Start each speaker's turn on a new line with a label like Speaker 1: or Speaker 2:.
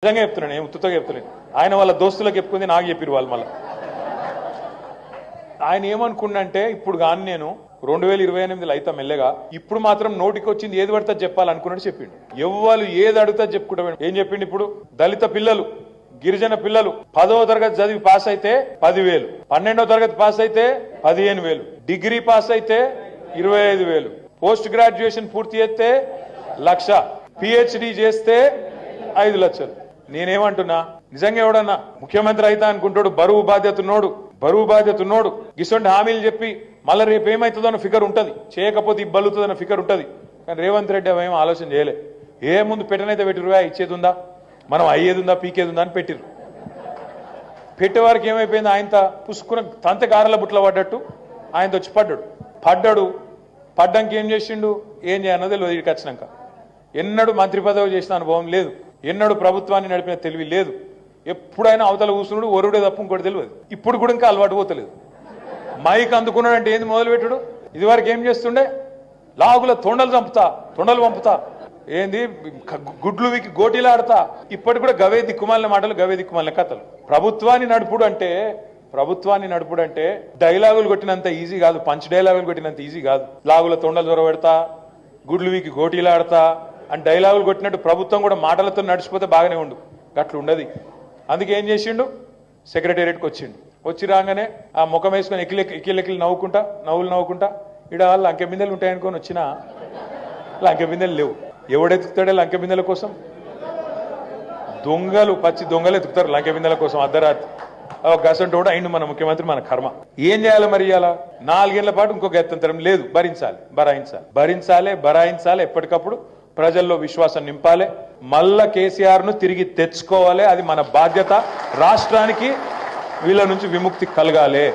Speaker 1: నిజంగా చెప్తున్నాను, నేను ఉత్తుతో చెప్తున్నాను. ఆయన వాళ్ళ దోస్తులకు చెప్పుకుంది నాకు చెప్పిరు వాళ్ళు. మళ్ళీ ఆయన ఏమనుకున్నంటే ఇప్పుడు కానీ నేను 2028 అయితే మెల్లగా ఇప్పుడు మాత్రం నోటికి వచ్చింది ఏది పడితే చెప్పాలనుకున్నట్టు చెప్పిండు. ఎవ్వరు ఏది అడుగుతా చెప్పుకుంటా. ఏం చెప్పిండు? ఇప్పుడు దళిత పిల్లలు, గిరిజన పిల్లలు 10వ తరగతి చదివి పాస్ అయితే 10,000, 12వ తరగతి పాస్ అయితే 15,000, డిగ్రీ పాస్ అయితే 25,000, పోస్ట్ గ్రాడ్యుయేషన్ పూర్తి చేస్తే 1,00,000, పిహెచ్డి చేస్తే 5 లక్షలు. నేనేమంటున్నా, నిజంగా ఎవడన్నా ముఖ్యమంత్రి అయితే అనుకుంటాడు బరువు బాధ్యత ఉన్నోడు ఇటువంటి హామీలు చెప్పి మళ్ళీ రేపు ఏమవుతుందో అన్న ఫిగర్ ఉంటుంది, చేయకపోతే ఇబ్బంది అన్న ఫిగర్ ఉంటుంది. కానీ రేవంత్ రెడ్డి అవేం ఆలోచన చేయలే. ఏ ముందు పెట్టనైతే పెట్టిరు, ఇచ్చేది ఉందా, మనం అయ్యేది ఉందా, పీకేది ఉందా అని పెట్టిరు. పెట్టేవారికి ఏమైపోయింది, ఆయనతో పుసుకున్న తంత గారెల బుట్ల పడ్డట్టు ఆయనతో వచ్చి పడ్డానికి ఏం చేసిండు, ఏం చేయన్నది తెలియదు. ఇక్కడికి వచ్చినాక ఎన్నడూ మంత్రి పదవి చేసిన అనుభవం లేదు, ఎన్నడూ ప్రభుత్వాన్ని నడిపిన తెలివి లేదు. ఎప్పుడైనా అవతల కూర్చున్నాడు, ఒరుడే తప్ప ఇంకోటి తెలియదు. ఇప్పుడు కూడా ఇంకా అలవాటు పోతలేదు. మైక్ అందుకున్నాడంటే ఏంది మొదలుపెట్టుడు. ఇది వరకు ఏం చేస్తుండే, లాగుల తొండలు పంపుతా, ఏంది గుడ్లు వీకి గోటీలు ఆడతా. ఇప్పటి కూడా గవే దిక్కుమాలిన మాటలు, గవే దిక్కుమాలిన కథలు. ప్రభుత్వాన్ని నడుపుడు అంటే డైలాగులు కొట్టినంత ఈజీ కాదు, పంచ్ డైలాగులు కొట్టినంత ఈజీ కాదు. లాగుల తొండలు దొరబెడతా, గుడ్లు వీకి గోటీలు ఆడతా అని డైలాగులు కొట్టినట్టు ప్రభుత్వం కూడా మాటలతో నడిచిపోతే బాగానే ఉండు. అట్లా ఉండదు. అందుకే ఏం చేసిండు, సెక్రటేరియట్కి వచ్చి రాగానే ఆ ముఖం వేసుకొని ఎక్కిలెక్కిలు నవ్వుకుంటా ఇడ లంకె బిందెలు ఉంటాయనుకొని వచ్చినా లంకె బిందెలు లేవు. ఎవడెత్తుతాడే లంకె బిందెల కోసం? పచ్చి దొంగలు ఎత్తుకుతారు లంకె బిందెల కోసం అర్ధరాత్రి. గసంటో కూడా అయిండు మన ముఖ్యమంత్రి, మన కర్మ. ఏం చేయాలి మరి? ఇవాళ 4 ఏళ్ల పాటు ఇంకొక ఎత్తంతరం లేదు. భరాయించాలి. ఎప్పటికప్పుడు ప్రజల్లో విశ్వాసం నింపాలి. మళ్ళా కేసీఆర్ ను తిరిగి తెచ్చుకోవాలి. అది మన బాధ్యత. రాష్ట్రానికి వీళ్ళ నుంచి విముక్తి కలగాలి.